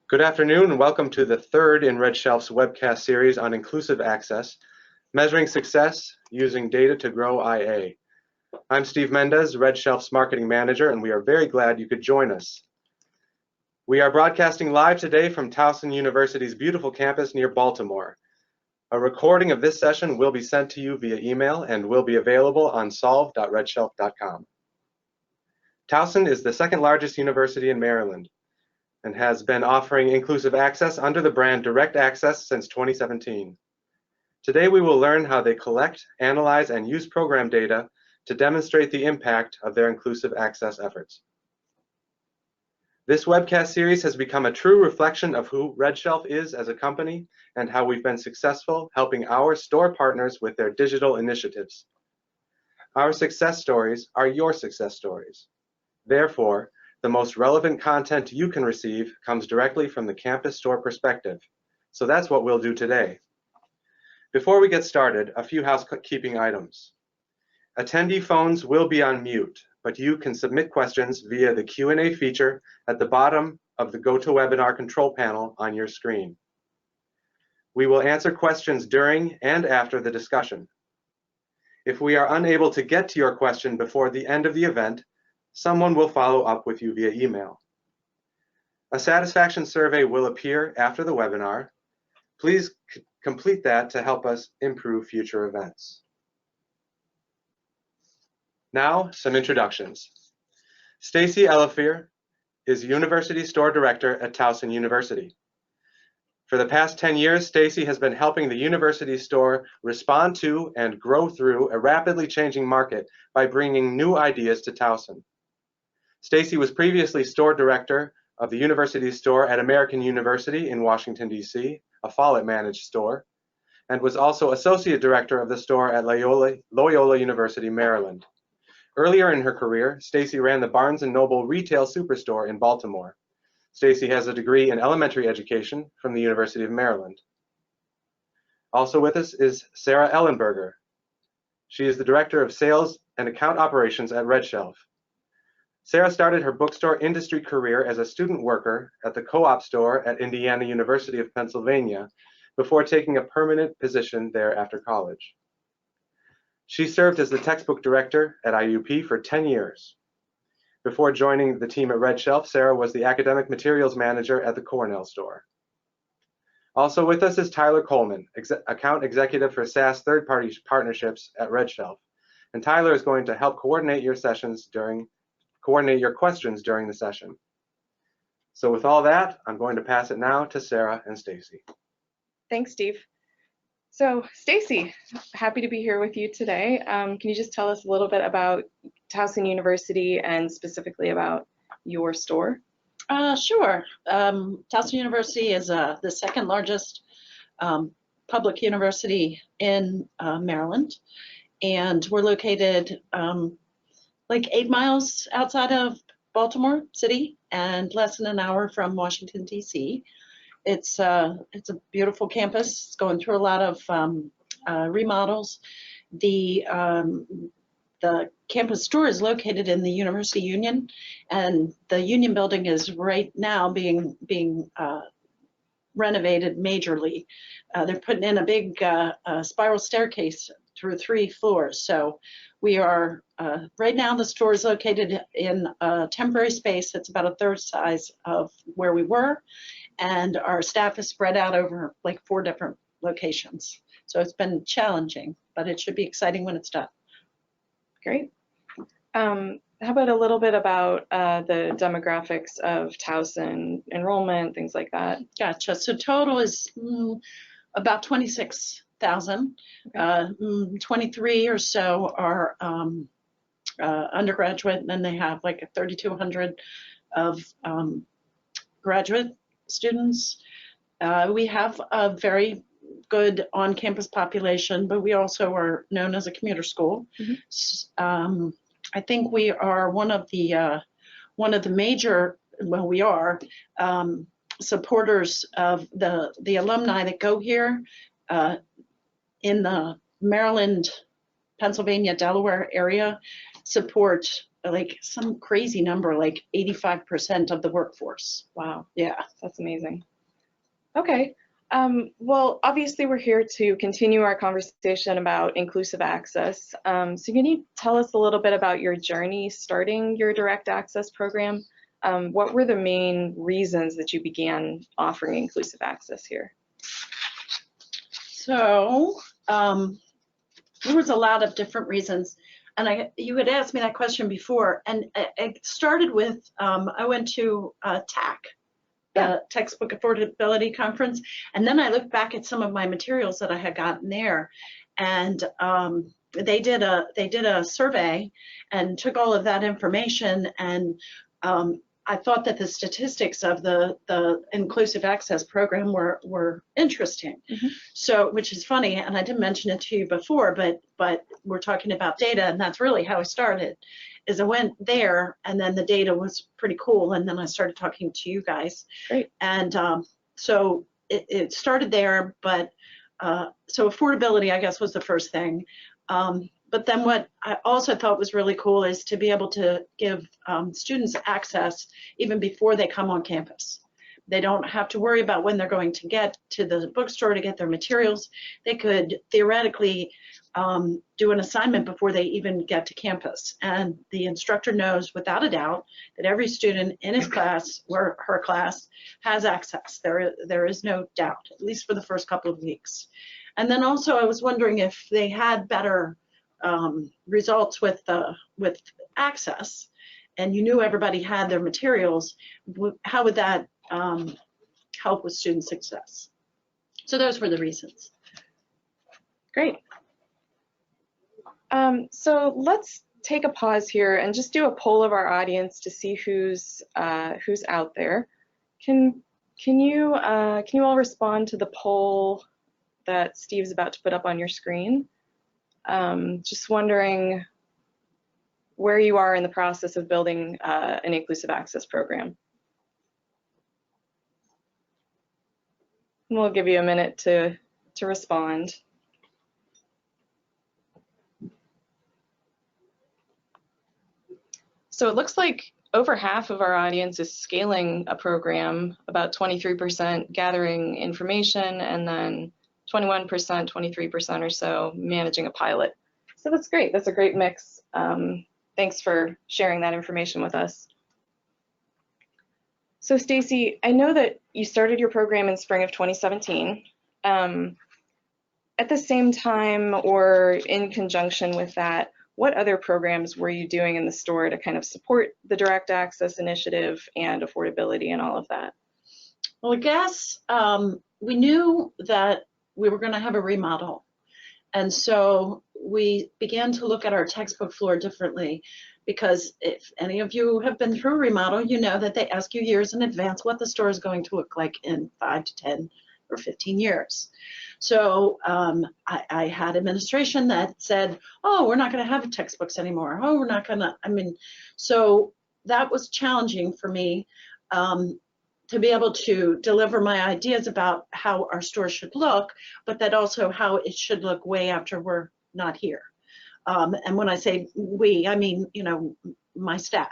Good afternoon and welcome to the third in RedShelf's webcast series on inclusive access, measuring success using data to grow IA. I'm Steve Mendez, RedShelf's marketing manager, and we are very glad you could join us. We are broadcasting live today from Towson University's beautiful campus near Baltimore. A recording of this session will be sent to you via email and will be available on solve.redshelf.com. Towson is the second largest university in Maryland and has been offering inclusive access under the brand Direct Access since 2017. Today we will learn how they collect, analyze, and use program data to demonstrate the impact of their inclusive access efforts. This webcast series has become a true reflection of who RedShelf is as a company and how we've been successful helping our store partners with their digital initiatives. Our success stories are your success stories. Therefore, the most relevant content you can receive comes directly from the campus store perspective. So that's what we'll do today. Before we get started, a few housekeeping items. Attendee phones will be on mute, but you can submit questions via the Q&A feature at the bottom of the GoToWebinar control panel on your screen. We will answer questions during and after the discussion. If we are unable to get to your question before the end of the event, someone will follow up with you via email. A satisfaction survey will appear after the webinar. Please complete that to help us improve future events. Now, some introductions. Stacy Elofir is University Store Director at Towson University. For the past 10 years, Stacy has been helping the university store respond to and grow through a rapidly changing market by bringing new ideas to Towson. Stacy was previously store director of the university store at American University in Washington, D.C., a Valet managed store, and was also associate director of the store at Loyola University, Maryland. Earlier in her career, Stacy ran the Barnes & Noble retail superstore in Baltimore. Stacy has a degree in elementary education from the University of Maryland. Also with us is Sara Ellenberger. She is the director of sales and account operations at RedShelf. Sara started her bookstore industry career as a student worker at the co-op store at Indiana University of Pennsylvania before taking a permanent position there after college. She served as the textbook director at IUP for 10 years. Before joining the team at RedShelf, Sara was the academic materials manager at the Cornell store. Also with us is Tyler Coleman, account executive for SaaS third-party partnerships at RedShelf. And Tyler is going to help coordinate your questions during the session. So with all that, I'm going to pass it now to Sara and Stacy. Thanks, Steve. So Stacy, happy to be here with you today. Can you just tell us a little bit about Towson University and specifically about your store? Sure. Towson University is the second largest public university in Maryland, and we're located like 8 miles outside of Baltimore City and less than an hour from Washington, D.C. It's a beautiful campus. It's going through a lot of remodels. The campus store is located in the University Union, and the Union building is right now being renovated majorly. They're putting in a big spiral staircase through 3 floors. So we are, right now the store is located in a temporary space that's about a third size of where we were, and our staff is spread out over like 4 different locations. So it's been challenging, but it should be exciting when it's done. Great. How about a little bit about the demographics of Towson, enrollment, things like that? Gotcha. So total is about 26,000. Okay. 23 or so are undergraduate, and then they have like 3,200 of graduate students. We have a very good on-campus population, but we also are known as a commuter school. Mm-hmm. I think we are one of the major, well, we are supporters of the alumni that go here in the Maryland, Pennsylvania, Delaware area, support like some crazy number, like 85% of the workforce. Wow, Yeah. that's amazing. Okay. Well, obviously we're here to continue our conversation about inclusive access. So can you tell us a little bit about your journey starting your direct access program? What were the main reasons that you began offering inclusive access here? So there was a lot of different reasons. And you had asked me that question before, and it started with, I went to TAC, the Textbook Affordability Conference, and then I looked back at some of my materials that I had gotten there, and they did a survey and took all of that information, and I thought that the statistics of the inclusive access program were interesting. Mm-hmm. So, which is funny, and I didn't mention it to you before, but we're talking about data, and that's really how I started. Is I went there, and then the data was pretty cool, and then I started talking to you guys. Great. And so it started there, but so affordability, I guess, was the first thing. But then what I also thought was really cool is to be able to give students access even before they come on campus. They don't have to worry about when they're going to get to the bookstore to get their materials. They could theoretically do an assignment before they even get to campus. And the instructor knows without a doubt that every student in his class or her class has access. There is no doubt, at least for the first couple of weeks. And then also I was wondering if they had better results with access, and you knew everybody had their materials, how would that help with student success? So those were the reasons. Great. So let's take a pause here and just do a poll of our audience to see who's out there. Can you all respond to the poll that Steve's about to put up on your screen? Just wondering where you are in the process of building an inclusive access program. We'll give you a minute to respond. So it looks like over half of our audience is scaling a program, about 23% gathering information, and then 21%, 23% or so managing a pilot. So that's great. That's a great mix. Thanks for sharing that information with us. So Stacy, I know that you started your program in spring of 2017. At the same time or in conjunction with that, what other programs were you doing in the store to kind of support the direct access initiative and affordability and all of that? Well, I guess we knew that we were going to have a remodel. And so we began to look at our textbook floor differently, because if any of you have been through a remodel, you know that they ask you years in advance what the store is going to look like in 5 to 10 or 15 years. So I had administration that said, oh, we're not going to have textbooks anymore. Oh, we're not going to, so that was challenging for me. To be able to deliver my ideas about how our store should look, but that also how it should look way after we're not here. And when I say we, I mean, my staff,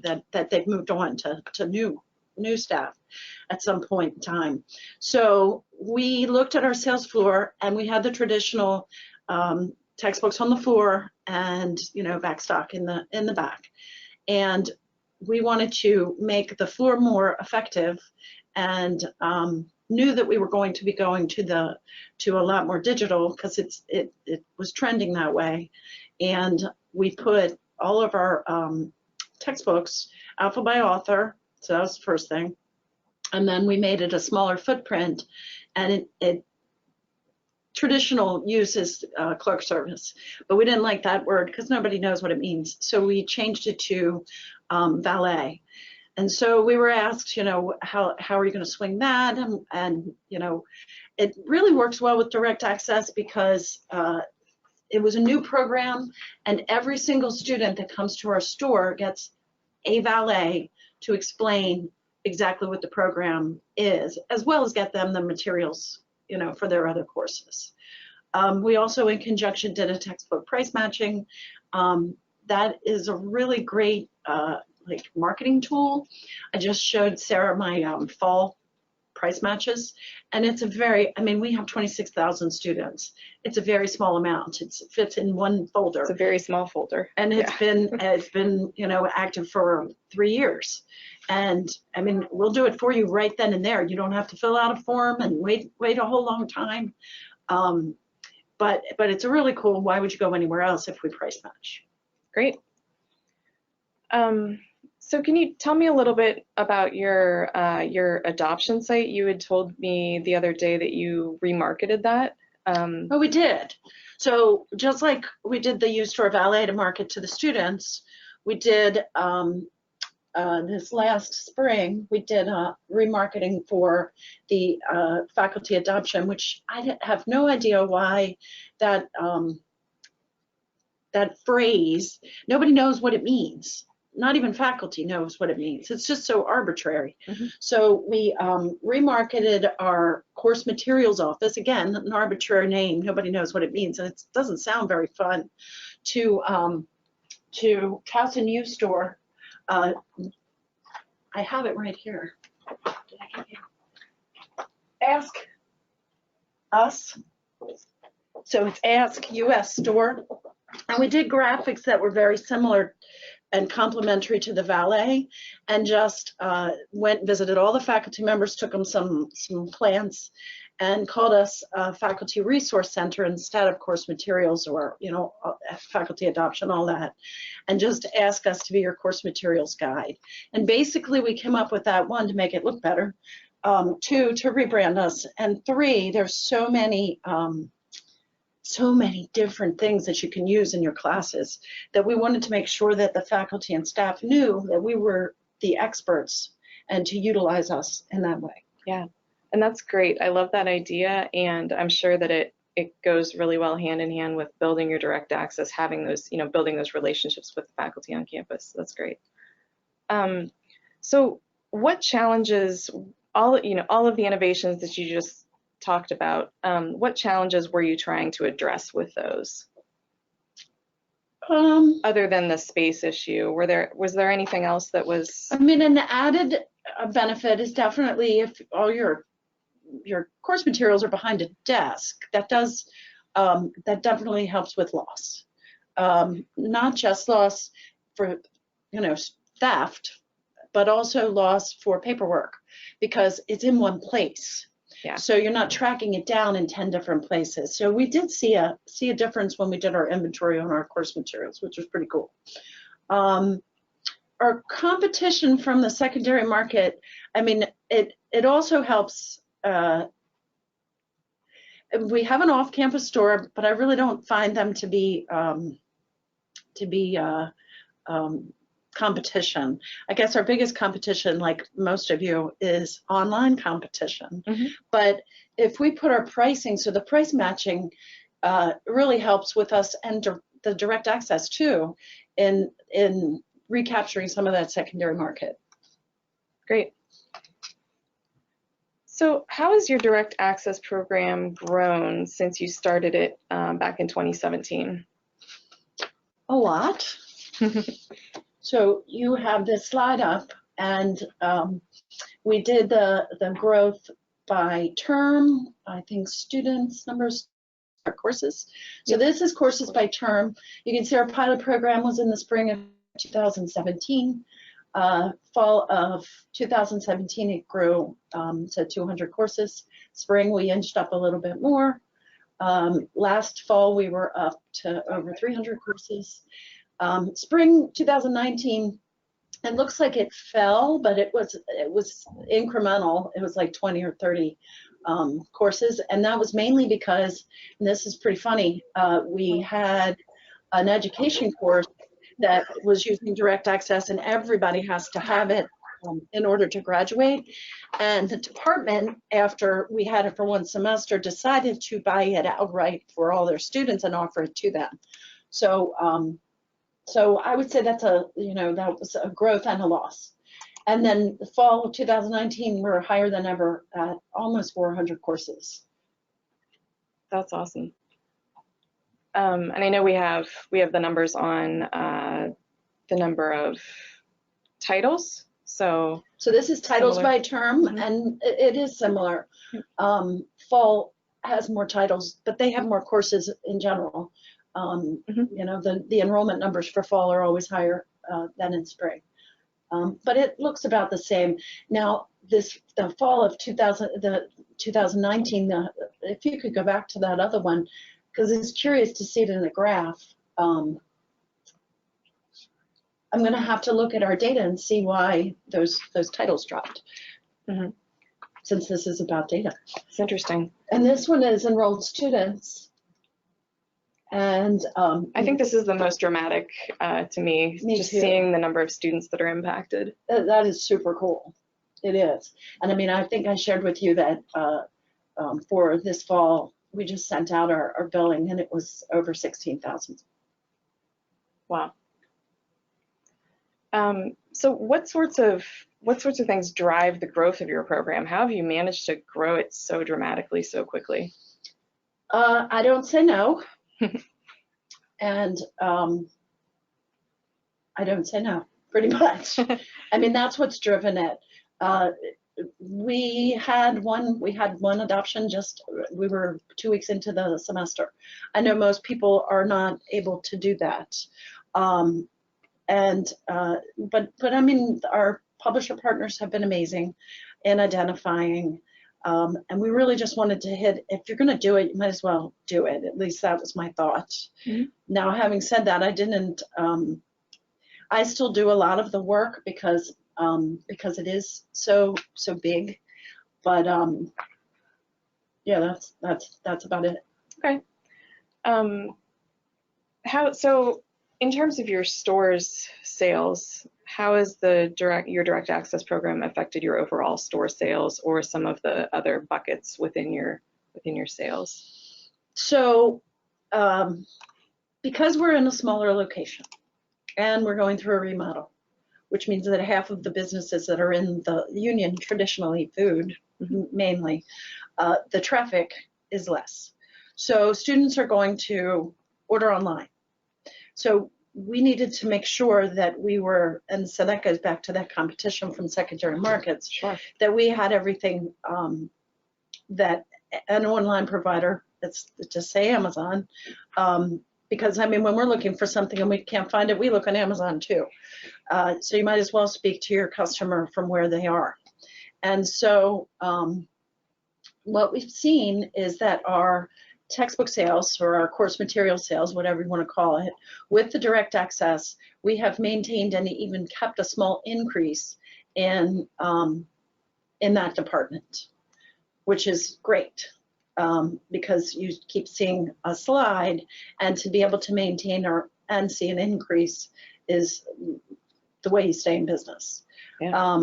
that they've moved on to new staff at some point in time. So we looked at our sales floor, and we had the traditional textbooks on the floor and back stock in the back. And we wanted to make the floor more effective, and knew that we were going to be going to a lot more digital, because it was trending that way. And we put all of our textbooks alpha by author, so that was the first thing. And then we made it a smaller footprint, and it traditional uses clerk service, but we didn't like that word because nobody knows what it means. So we changed it to Valet. And so we were asked, how are you going to swing that? And it really works well with direct access, because it was a new program, and every single student that comes to our store gets a valet to explain exactly what the program is, as well as get them the materials, for their other courses. We also, in conjunction, did a textbook price matching. that is a really great like marketing tool. I just showed Sarah my fall price matches, and it's a very, I mean, we have 26,000 students. It's a very small amount. It fits in one folder. It's a very small folder. And it's been, you know, active for 3 years. And I mean, we'll do it for you right then and there. You don't have to fill out a form and wait a whole long time. But it's a really cool, why would you go anywhere else if we price match? Great. So can you tell me a little bit about your adoption site? You had told me the other day that you remarketed that. Oh, we did. So just like we did the U-Store Valet to market to the students, we did this last spring, we did remarketing for the faculty adoption, which I have no idea why that that phrase, nobody knows what it means. Not even faculty knows what it means. It's just so arbitrary. Mm-hmm. So we remarketed our course materials office, again, an arbitrary name, nobody knows what it means, and it doesn't sound very fun, to Towson U-Store. I have it right here. Did I give you? Ask Us. So it's Ask US Store. And we did graphics that were very similar and complementary to the Valet, and just went and visited all the faculty members, took them some plants, and called us a faculty resource center instead of course materials or, you know, faculty adoption, all that, and just ask us to be your course materials guide. And basically we came up with that, one, to make it look better, two, to rebrand us, and three, there's so many different things that you can use in your classes that we wanted to make sure that the faculty and staff knew that we were the experts and to utilize us in that way. Yeah, and that's great. I love that idea, and I'm sure that it goes really well hand in hand with building your direct access, having those, you know, building those relationships with the faculty on campus. That's great. So what challenges, all of the innovations that you just talked about, what challenges were you trying to address with those? Other than the space issue, was there anything else that was? I mean, an added benefit is definitely if all your course materials are behind a desk, that definitely helps with loss. Not just loss for, you know, theft, but also loss for paperwork because it's in one place. Yeah. So you're not tracking it down in 10 different places. So we did see a difference when we did our inventory on our course materials, which was pretty cool. Our competition from the secondary market, I mean, it also helps. We have an off-campus store, but I really don't find them to be competition. I guess our biggest competition, like most of you, is online competition. Mm-hmm. But if we put our pricing, so the price matching really helps with us, and the direct access too, in recapturing some of that secondary market. Great. So how has your direct access program grown since you started it back in 2017? A lot. So you have this slide up, and we did the growth by term, I think students, numbers, our courses. So this is courses by term. You can see our pilot program was in the spring of 2017. Fall of 2017, it grew to 200 courses. Spring, we inched up a little bit more. Last fall, we were up to over 300 courses. Spring 2019, it looks like it fell, but it was incremental. It was like 20 or 30 courses, and that was mainly because, and this is pretty funny, we had an education course that was using direct access, and everybody has to have it in order to graduate. And the department, after we had it for one semester, decided to buy it outright for all their students and offer it to them. So I would say that's that was a growth and a loss. And then the fall of 2019, we're higher than ever at almost 400 courses. That's awesome. And I know we have the numbers on the number of titles. So this is titles similar. by term, Mhm. and it is similar. Fall has more titles, but they have more courses in general. You know, the enrollment numbers for fall are always higher than in spring. But it looks about the same. Now, the fall of 2019, if you could go back to that other one, because it's curious to see it in the graph. I'm going to have to look at our data and see why those titles dropped, since this is about data. It's interesting. And this one is enrolled students. And I think this is the most dramatic to me just too. seeing the number of students that are impacted. That is super cool. It is. And I mean, I think I shared with you that for this fall, we just sent out our billing and it was over 16,000. Wow. So what sorts of things drive the growth of your program? How have you managed to grow it so dramatically, so quickly? I don't say no. And I don't say no, pretty much. I mean, that's what's driven it. We had one adoption, we were 2 weeks into the semester. I know most people are not able to do that. But I mean, our publisher partners have been amazing in identifying, and we really just wanted to hit, if you're going to do it, you might as well do it. At least that was my thought. Now, having said that, I still do a lot of the work because it is so big, but yeah, that's about it. Okay. So in terms of your store's sales, how has your direct access program affected your overall store sales or some of the other buckets within your sales? So because we're in a smaller location and we're going through a remodel, which means that half of the businesses that are in the union, traditionally food mainly, the traffic is less. So students are going to order online. So we needed to make sure that we were, and so that goes back to that competition from secondary markets, Sure. that we had everything that an online provider, let's just say Amazon, because I mean, when we're looking for something and we can't find it, we look on Amazon too. So you might as well speak to your customer from where they are. And so what we've seen is that our textbook sales or our course material sales, whatever you want to call it, with the direct access, we have maintained and even kept a small increase in that department, which is great. Because you keep seeing a slide, and to be able to maintain and see an increase is the way you stay in business. Yeah.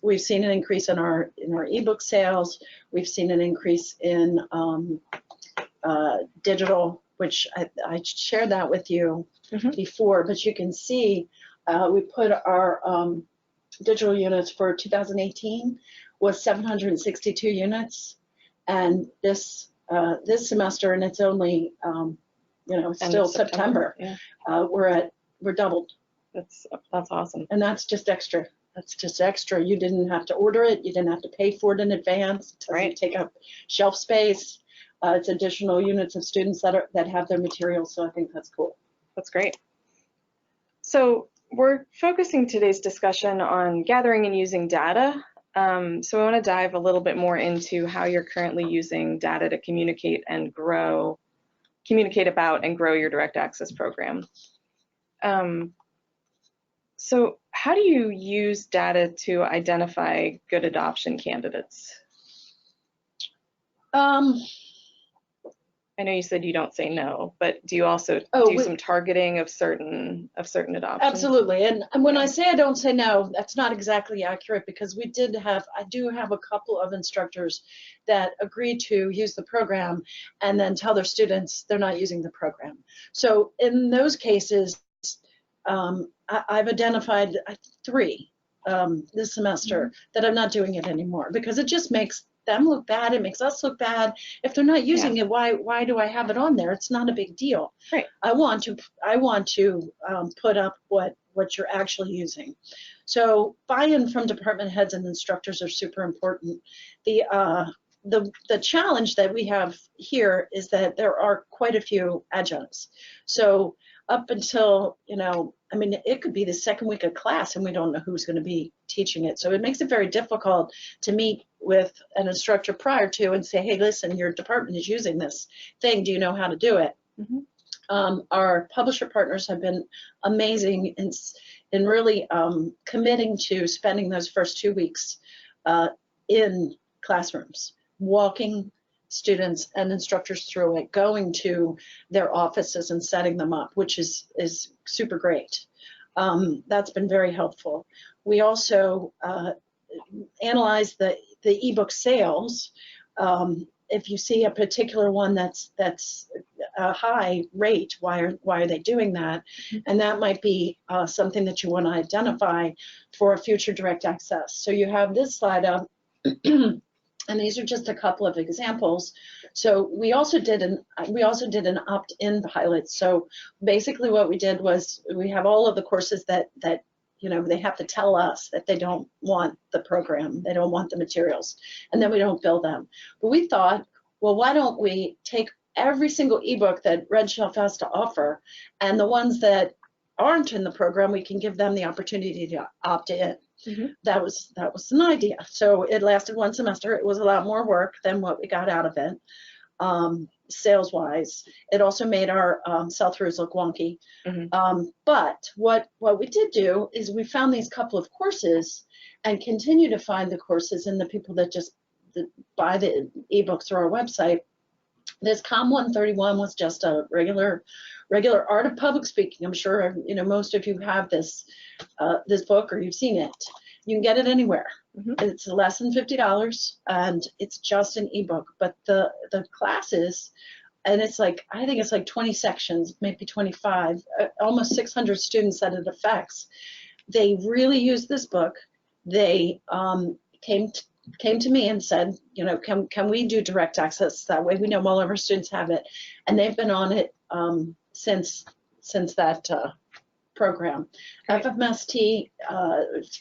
We've seen an increase in our ebook sales. We've seen an increase in digital, which I shared that with you before, but you can see we put our digital units for 2018 was 762 units. And this semester, and it's only it's still September. Yeah. We're doubled. That's awesome. And that's just extra. That's just extra. You didn't have to order it. You didn't have to pay for it in advance. It doesn't take up shelf space. It's additional units of students that have their materials. So I think that's cool. That's great. So we're focusing today's discussion on gathering and using data. So I want to dive a little bit more into how you're currently using data to communicate about and grow your direct access program. So how do you use data to identify good adoption candidates? I know you said you don't say no, but do you also do some targeting of certain adoptions? Absolutely, and when I say I don't say no, that's not exactly accurate, because I do have a couple of instructors that agree to use the program and then tell their students they're not using the program. So in those cases, I've identified 3 this semester that I'm not doing it anymore, because it just makes them look bad. It makes us look bad. If they're not using it, why do I have it on there? It's not a big deal. Right. I want to put up what you're actually using. So buy-in from department heads and instructors are super important. The challenge that we have here is that there are quite a few adjuncts. So up until, I mean, it could be the second week of class and we don't know who's going to be teaching it. So it makes it very difficult to meet with an instructor prior to and say, hey, listen, your department is using this thing. Do you know how to do it? Mm-hmm. Our publisher partners have been amazing in really committing to spending those first 2 weeks in classrooms, walking students and instructors through it, going to their offices and setting them up, which is super great. That's been very helpful. We also analyze the ebook sales. If you see a particular one that's a high rate, why are they doing that? And that might be something that you want to identify for a future direct access. So you have this slide up. And these are just a couple of examples. So we also did an opt-in pilot. So basically what we did was we have all of the courses that they have to tell us that they don't want the program, they don't want the materials, and then we don't bill them. But we thought, well, why don't we take every single ebook that RedShelf has to offer, and the ones that aren't in the program, we can give them the opportunity to opt in. Mm-hmm. That was an idea. So it lasted one semester. It was a lot more work than what we got out of it, sales wise. It also made our sell-throughs look wonky. Mm-hmm. But what we did do is we found these couple of courses and continue to find the courses in the people that just buy the ebooks through our website. This COM 131 was just a regular art of public speaking. I'm sure most of you have this book or you've seen it. You can get it anywhere. Mm-hmm. It's less than $50 and it's just an ebook. But the classes, and I think it's like 20 sections, maybe 25, almost 600 students that it affects. They really use this book. They came to me and said, can we do direct access? That way we know all of our students have it. And they've been on it since that program. Right. FMST,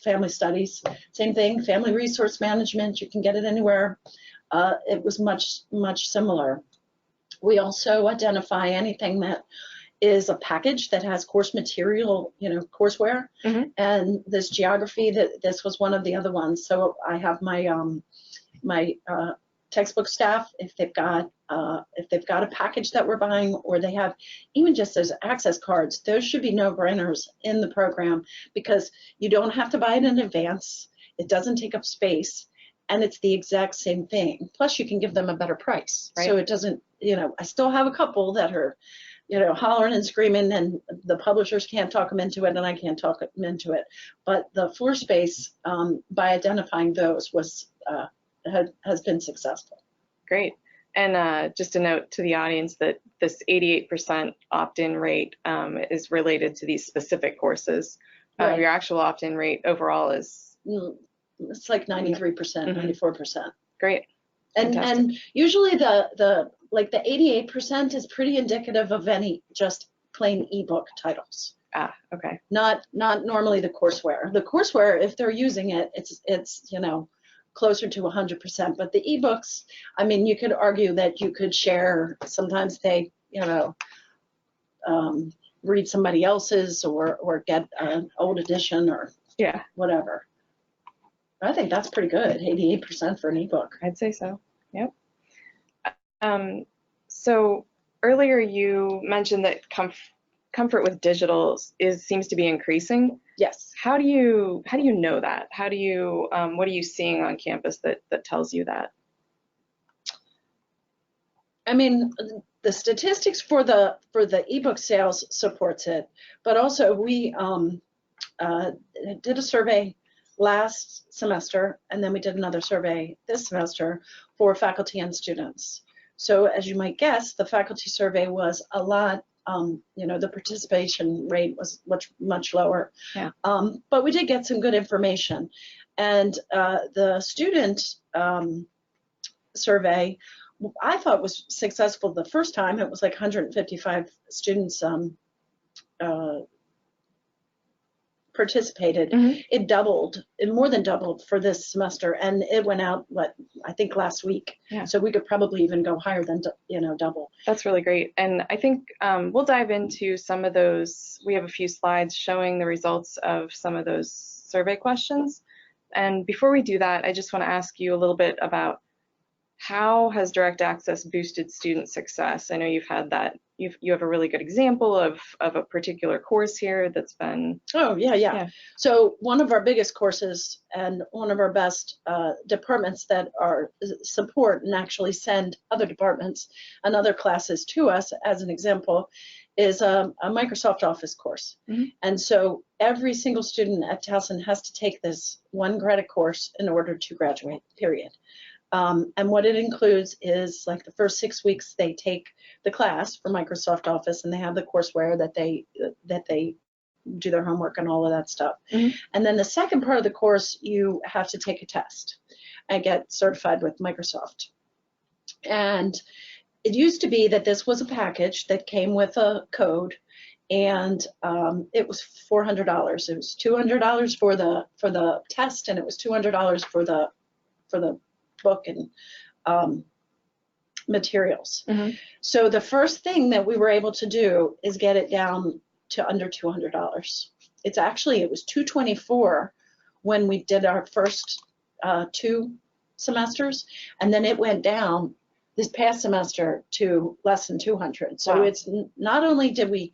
family studies, same thing, family resource management, you can get it anywhere. It was much similar. We also identify anything that is a package that has course material, courseware, mm-hmm. and this geography, this was one of the other ones. So I have my textbook staff, if they've got a package that we're buying, or they have even just those access cards, those should be no-brainers in the program because you don't have to buy it in advance. It doesn't take up space, and it's the exact same thing. Plus, you can give them a better price. Right. So it doesn't, I still have a couple that are, hollering and screaming, and the publishers can't talk them into it, and I can't talk them into it. But the floor space, by identifying those, has been successful. Great. And just a note to the audience that this 88% opt-in rate is related to these specific courses. Right. Your actual opt-in rate overall is? It's like 93%, mm-hmm. 94%. Great. And usually the 88% is pretty indicative of any just plain ebook titles. Ah, okay. Not normally the courseware. The courseware, if they're using it, it's closer to 100%. But the ebooks, I mean, you could argue that you could share. Sometimes they, read somebody else's or get an old edition or whatever. I think that's pretty good, 88% for an ebook. I'd say so, yep. So earlier you mentioned that comfort with digital seems to be increasing. Yes. How do you know that? How do you what are you seeing on campus that tells you that? I mean, the statistics for the ebook sales supports it, but also we did a survey last semester, and then we did another survey this semester for faculty and students. So as you might guess, the faculty survey was a lot, the participation rate was much lower. Yeah. But we did get some good information. And the student survey, I thought was successful the first time. It was like 155 students participated. It doubled, it more than doubled for this semester, and it went out, what, I think last week. Yeah. So we could probably even go higher than, double. That's really great. And I think we'll dive into some of those. We have a few slides showing the results of some of those survey questions. And before we do that, I just want to ask you a little bit about how has direct access boosted student success? I know you've had that, you have a really good example of a particular course here that's been. Oh, yeah. So one of our biggest courses and one of our best departments that are support and actually send other departments and other classes to us, as an example, is a Microsoft Office course. And so every single student at Towson has to take this one credit course in order to graduate, period. And what it includes is, like, the first 6 weeks they take the class for Microsoft Office, and they have the courseware that they do their homework and all of that stuff. And then the second part of the course, you have to take a test and get certified with Microsoft. And it used to be that this was a package that came with a code, and it was $400. It was $200 for the test, and it was $200 for the book and materials. So the first thing that we were able to do is get it down to under $200. It was $224 when we did our first 2 semesters, and then it went down this past semester to less than $200. So wow. It's not only did we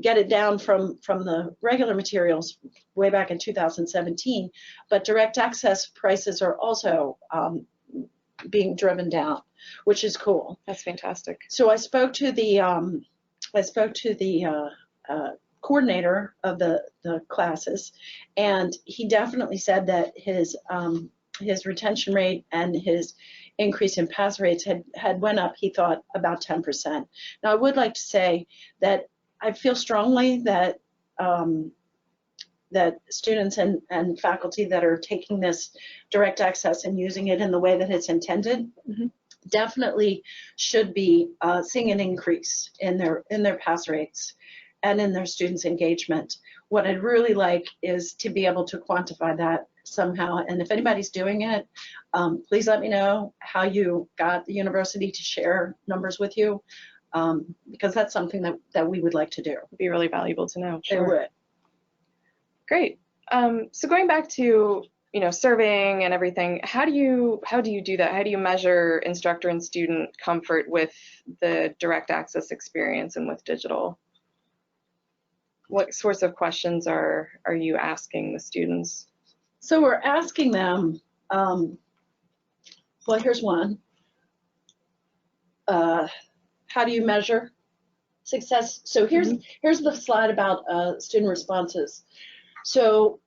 get it down from the regular materials way back in 2017, but direct access prices are also being driven down, which is cool. That's fantastic. So I spoke to the coordinator of the classes, and he definitely said that his retention rate and his increase in pass rates had went up, he thought, about 10%. Now, I would like to say that I feel strongly that that students and faculty that are taking this direct access and using it in the way that it's intended definitely should be seeing an increase in their pass rates and in their students' engagement. What I'd really like is to be able to quantify that somehow, and if anybody's doing it, please let me know how you got the university to share numbers with you, because that's something that we would like to do. It'd be really valuable to know. It would. Great. So going back to surveying and everything, how do you do that? How do you measure instructor and student comfort with the direct access experience and with digital? What sorts of questions are you asking the students? So we're asking them. Well, here's one. How do you measure success? So here's the slide about student responses. So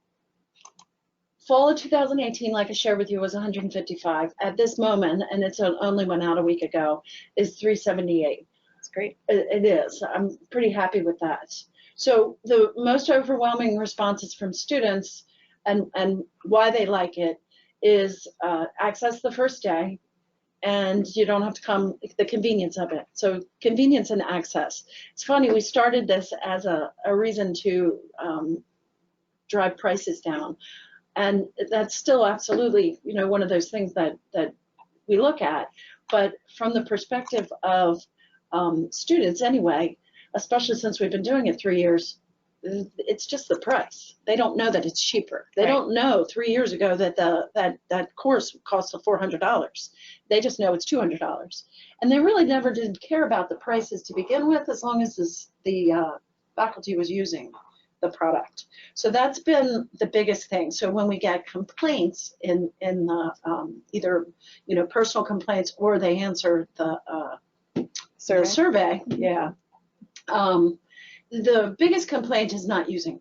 fall of 2018, like I shared with you, was 155. At this moment, and it's only went out a week ago, is 378. That's great. It is. I'm pretty happy with that. So the most overwhelming responses from students and why they like it is access the first day, and you don't have to come, the convenience of it. So convenience and access. It's funny, we started this as a reason to drive prices down. And that's still absolutely, one of those things that we look at. But from the perspective of students anyway, especially since we've been doing it 3 years, it's just the price. They don't know that it's cheaper. They don't know 3 years ago that that course cost $400. They just know it's $200. And they really never did care about the prices to begin with, as long as the faculty was using the product. So that's been the biggest thing. So when we get complaints in the either personal complaints, or they answer the survey, the biggest complaint is not using.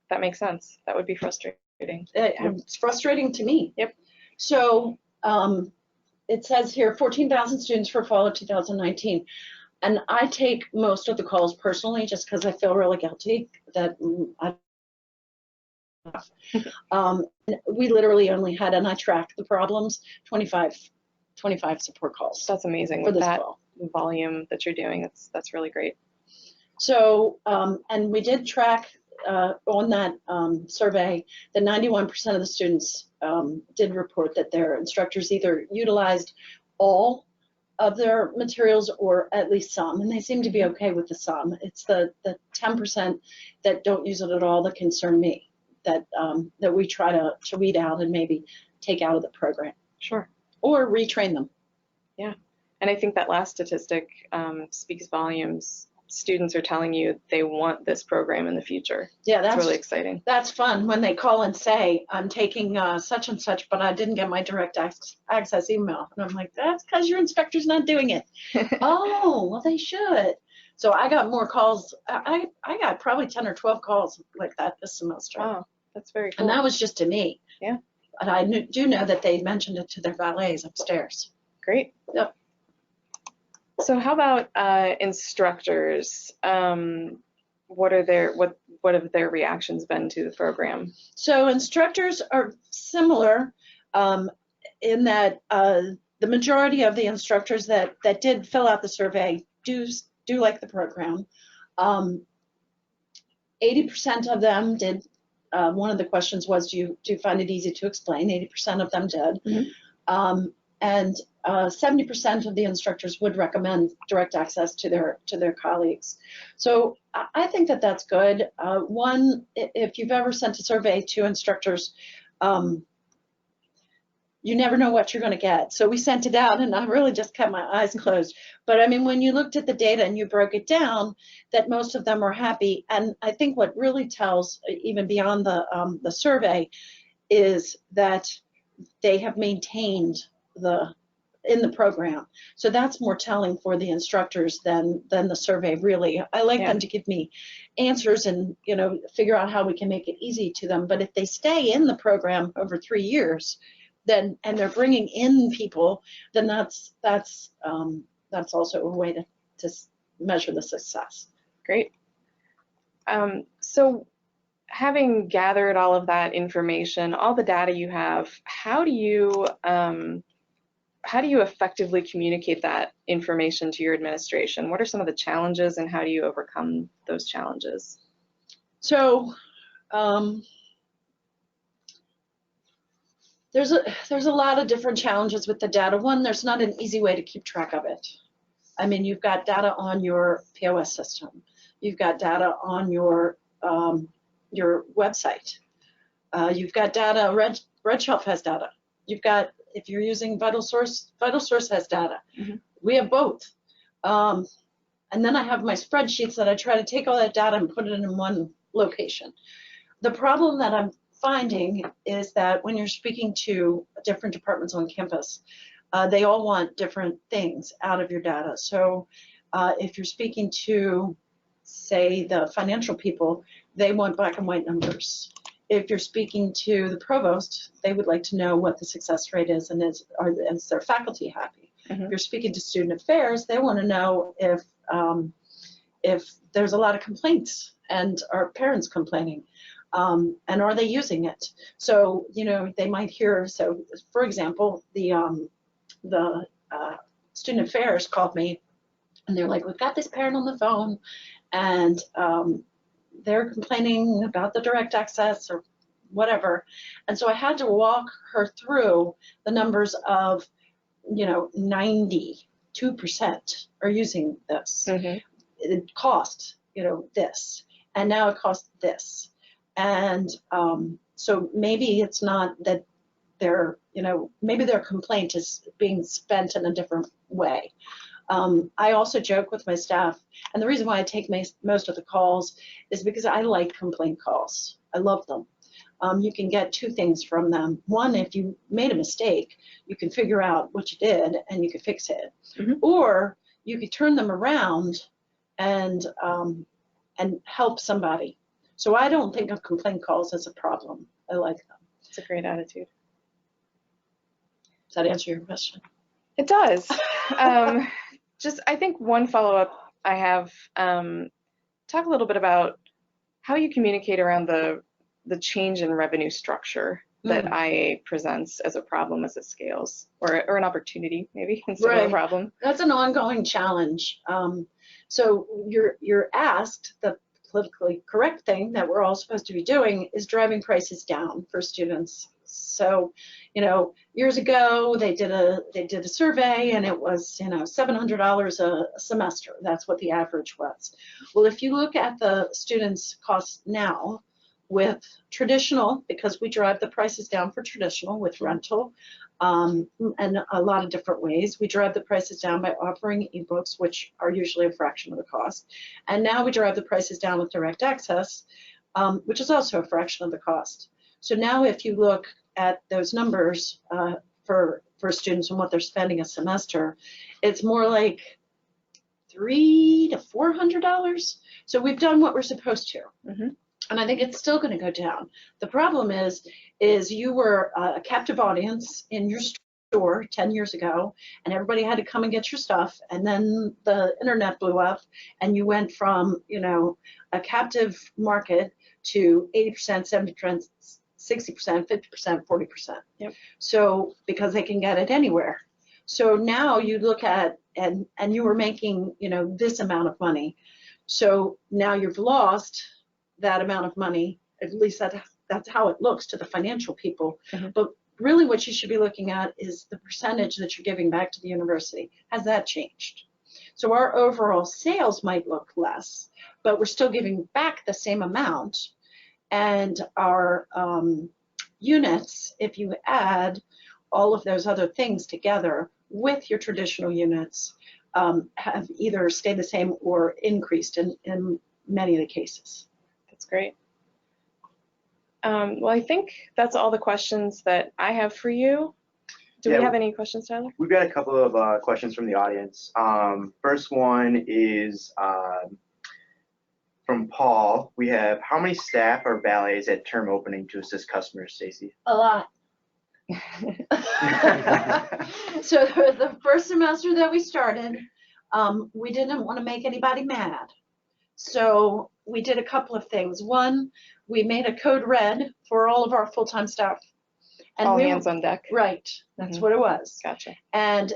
That makes sense. That would be frustrating. It's frustrating to me. Yep. So it says here 14,000 students for fall of 2019. And I take most of the calls personally, just because I feel really guilty that we literally only had, and I tracked the problems, 25 25 support calls That's amazing. for With this that fall. volume that you're doing, that's really great. So, and we did track on that survey that 91% of the students did report that their instructors either utilized all of their materials or at least some, and they seem to be okay with the some. It's the 10% that don't use it at all that concern me, that that we try to weed out and maybe take out of the program. Sure. Or retrain them. Yeah, and I think that last statistic speaks volumes. Students are telling you they want this program in the future. Yeah, that's really exciting. That's fun when they call and say, I'm taking such and such, but I didn't get my direct access email. And I'm like, that's because your inspector's not doing it. Oh, well, they should. So I got more calls. I got probably 10 or 12 calls like that this semester. Wow, that's very cool. And that was just to me. Yeah. And I do know that they mentioned it to their valets upstairs. Great. Yep. So how about instructors? What have their reactions been to the program? So instructors are similar in that the majority of the instructors that did fill out the survey do like the program. 80% of them did. One of the questions was, do you find it easy to explain? 80% of them did. Mm-hmm. And 70% of the instructors would recommend direct access to their colleagues. So I think that that's good. One, if you've ever sent a survey to instructors, you never know what you're going to get. So we sent it out, and I really just kept my eyes closed. But I mean, when you looked at the data and you broke it down, that most of them are happy. And I think what really tells, even beyond the survey, is that they have maintained in the program. So that's more telling for the instructors than the survey really. I like them to give me answers and figure out how we can make it easy to them. But if they stay in the program over 3 years, and they're bringing in people, then that's also a way to measure the success. Great. So having gathered all of that information, all the data you have, how do you effectively communicate that information to your administration? What are some of the challenges, and how do you overcome those challenges? So there's a lot of different challenges with the data. One, there's not an easy way to keep track of it. I mean, you've got data on your POS system. You've got data on your website. You've got data. RedShelf has data. You've got, if you're using Vital Source has data. Mm-hmm. We have both. And then I have my spreadsheets that I try to take all that data and put it in one location. The problem that I'm finding is that when you're speaking to different departments on campus, they all want different things out of your data. So if you're speaking to, say, the financial people, they want black and white numbers. If you're speaking to the provost, they would like to know what the success rate is, and is their faculty happy? Mm-hmm. If you're speaking to student affairs, they want to know if there's a lot of complaints and are parents complaining, and are they using it? So they might hear. So for example, the student affairs called me, and they're like, we've got this parent on the phone, and they're complaining about the direct access or whatever. And so I had to walk her through the numbers of, 92% are using this. Mm-hmm. It cost, this, and now it costs this. And so maybe it's not that maybe their complaint is being spent in a different way. I also joke with my staff, and the reason why I take most of the calls is because I like complaint calls. I love them. You can get two things from them. One, if you made a mistake, you can figure out what you did and you can fix it. Mm-hmm. Or you could turn them around and help somebody. So I don't think of complaint calls as a problem. I like them. It's a great attitude. Does that answer your question? It does. Just, I think one follow-up I have, talk a little bit about how you communicate around the change in revenue structure that IA presents as a problem as it scales, or an opportunity maybe instead of a problem? That's an ongoing challenge. So you're asked, the politically correct thing that we're all supposed to be doing is driving prices down for students. So, years ago they did a survey and it was, $700 a semester. That's what the average was. Well, if you look at the students' costs now with traditional, because we drive the prices down for traditional with rental, and a lot of different ways. We drive the prices down by offering ebooks, which are usually a fraction of the cost. And now we drive the prices down with direct access, which is also a fraction of the cost. So now if you look at those numbers for students and what they're spending a semester, it's more like $300 to $400. So we've done what we're supposed to. Mm-hmm. And I think it's still going to go down. The problem is you were a captive audience in your store 10 years ago, and everybody had to come and get your stuff, and then the internet blew up, and you went from, a captive market to 80%, 70%, 60%, 50%, 40%. Yep. So, because they can get it anywhere. So now you look at, and you were making, this amount of money. So now you've lost that amount of money. At least that's how it looks to the financial people. Mm-hmm. But really what you should be looking at is the percentage that you're giving back to the university. Has that changed? So our overall sales might look less, but we're still giving back the same amount. And our units, if you add all of those other things together with your traditional units, have either stayed the same or increased in many of the cases. That's great. Well, I think that's all the questions that I have for you. Do we have any questions, Tyler? We've got a couple of questions from the audience. First one is from Paul. We have, how many staff are valets at term opening to assist customers, Stacy? A lot. So the first semester that we started, we didn't want to make anybody mad. So we did a couple of things. One, we made a CodeRed for all of our full-time staff. And all hands on deck. Right, that's what it was. Gotcha. And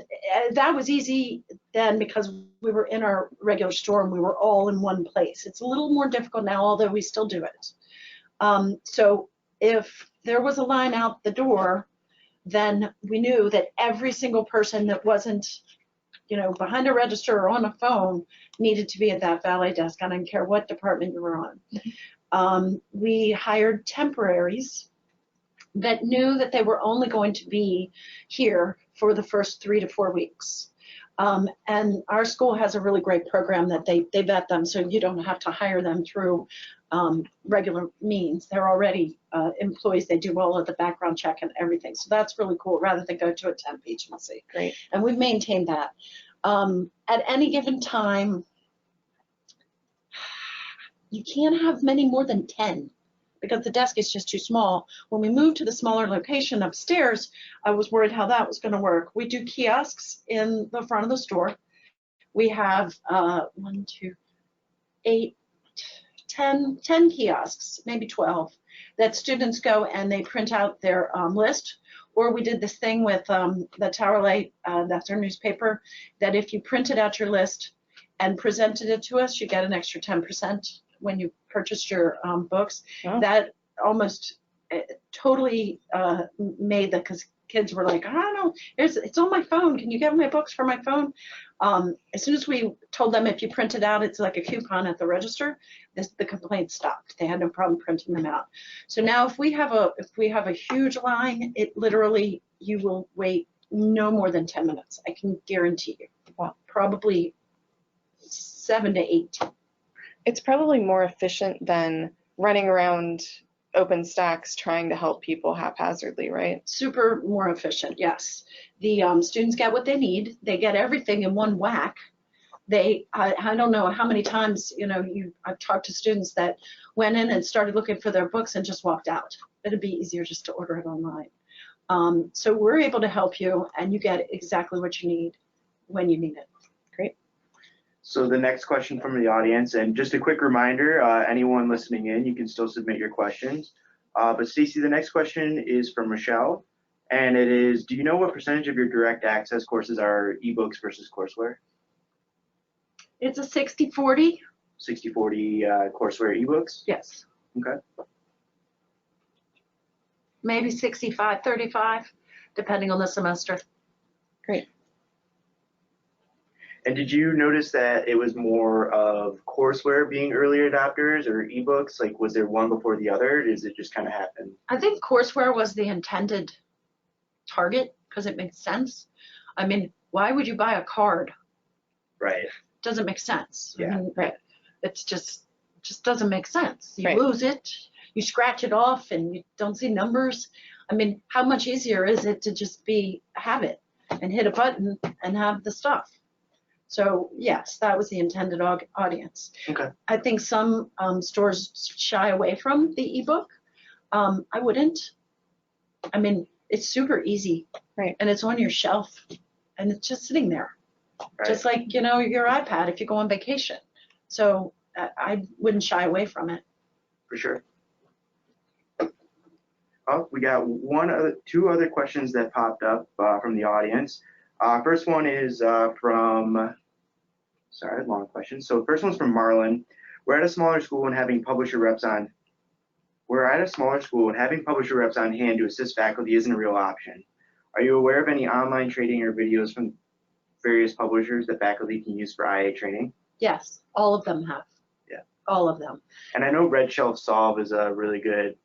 that was easy then because we were in our regular store and we were all in one place. It's a little more difficult now, although we still do it. So if there was a line out the door, then we knew that every single person that wasn't, behind a register or on a phone needed to be at that valet desk. I didn't care what department you were on. We hired temporaries that knew that they were only going to be here for the first 3 to 4 weeks. And our school has a really great program that they vet them, so you don't have to hire them through regular means. They're already employees. They do all of the background check and everything. So that's really cool, rather than go to a temp agency. Great. And we've maintained that. At any given time, you can't have many more than 10 because the desk is just too small. When we moved to the smaller location upstairs, I was worried how that was going to work. We do kiosks in the front of the store. We have 10 kiosks, maybe 12, that students go and they print out their list. Or we did this thing with the Tower Light, that's our newspaper, that if you printed out your list and presented it to us, you get an extra 10% when you purchased your books. Oh. That almost totally made the, because kids were like, I don't know, it's on my phone. Can you get my books for my phone? As soon as we told them if you print it out, it's like a coupon at the register, the complaints stopped. They had no problem printing them out. So now if we have a huge line, it literally, you will wait no more than 10 minutes. I can guarantee you. Wow. Probably 7 to 8. It's probably more efficient than running around open stacks trying to help people haphazardly, right? Super more efficient, yes. The students get what they need. They get everything in one whack. I don't know how many times, I've talked to students that went in and started looking for their books and just walked out. It'd be easier just to order it online. So we're able to help you, and you get exactly what you need when you need it. Great. So the next question from the audience, and just a quick reminder, anyone listening in, you can still submit your questions. But Stacy, the next question is from Michelle, and it is, do you know what percentage of your direct access courses are ebooks versus courseware? It's a 60-40. 60-40 courseware ebooks? Yes. Okay. Maybe 65-35, depending on the semester. Great. And did you notice that it was more of courseware being earlier adopters or ebooks? Like, was there one before the other? Or does it just kind of happen? I think courseware was the intended target because it makes sense. I mean, why would you buy a card? Right. Doesn't make sense. Yeah. I mean, it's just doesn't make sense. You Right. lose it, you scratch it off, and you don't see numbers. I mean, how much easier is it to just have it and hit a button and have the stuff? So yes, that was the intended audience. Okay. I think some stores shy away from the ebook. I wouldn't. I mean, it's super easy, Right. and it's on your shelf, and it's just sitting there, Right. just like your iPad if you go on vacation. So I wouldn't shy away from it. For sure. Oh, we got two other questions that popped up from the audience. First one is from, sorry, long question. So first one's from Marlon. We're at a smaller school and having publisher reps on hand to assist faculty isn't a real option. Are you aware of any online training or videos from various publishers that faculty can use for IA training? Yes, all of them have. Yeah. All of them. And I know RedShelf Solve is a really good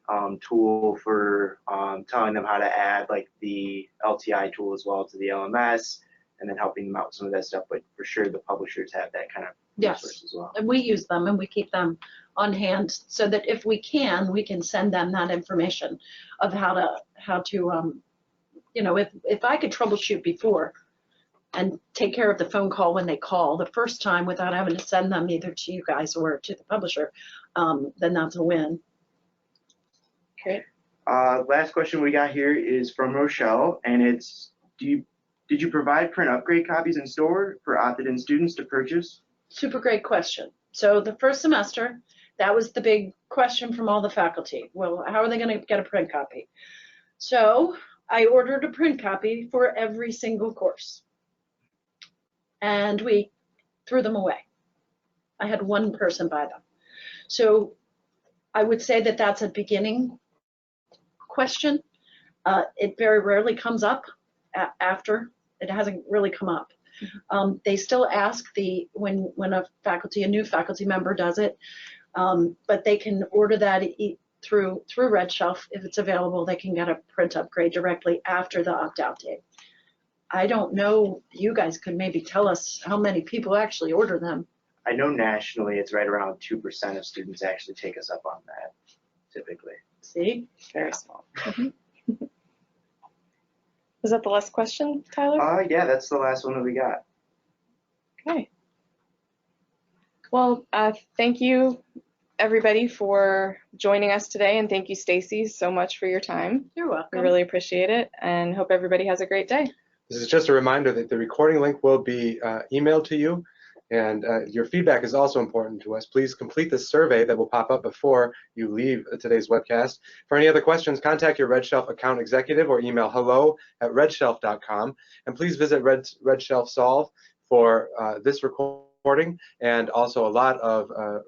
tool for telling them how to add like the LTI tool as well to the LMS, and then helping them out with some of that stuff. But for sure, the publishers have that kind of resource as well. And we use them and we keep them on hand so that if we can send them that information of how to if I could troubleshoot before and take care of the phone call when they call the first time without having to send them either to you guys or to the publisher, then that's a win. Great. Last question we got here is from Rochelle, and it's, did you provide print upgrade copies in store for opted-in students to purchase? Super great question. So the first semester, that was the big question from all the faculty. Well, how are they going to get a print copy? So I ordered a print copy for every single course, and we threw them away. I had one person buy them. So I would say that that's a beginning question. It very rarely comes up after. It hasn't really come up. They still ask when a new faculty member does it, but they can order that through RedShelf. If it's available, they can get a print upgrade directly after the opt-out date. I don't know, you guys could maybe tell us how many people actually order them. I know nationally it's right around 2% of students actually take us up on that, typically. See? Very small. Was that the last question, Tyler? Yeah, that's the last one that we got. Okay. Well, thank you, everybody, for joining us today, and thank you, Stacy, so much for your time. You're welcome. We really appreciate it, and hope everybody has a great day. This is just a reminder that the recording link will be emailed to you, and your feedback is also important to us. Please complete the survey that will pop up before you leave today's webcast. For any other questions, contact your RedShelf account executive or email hello@redshelf.com. And please visit RedShelf Solve for this recording and also a lot of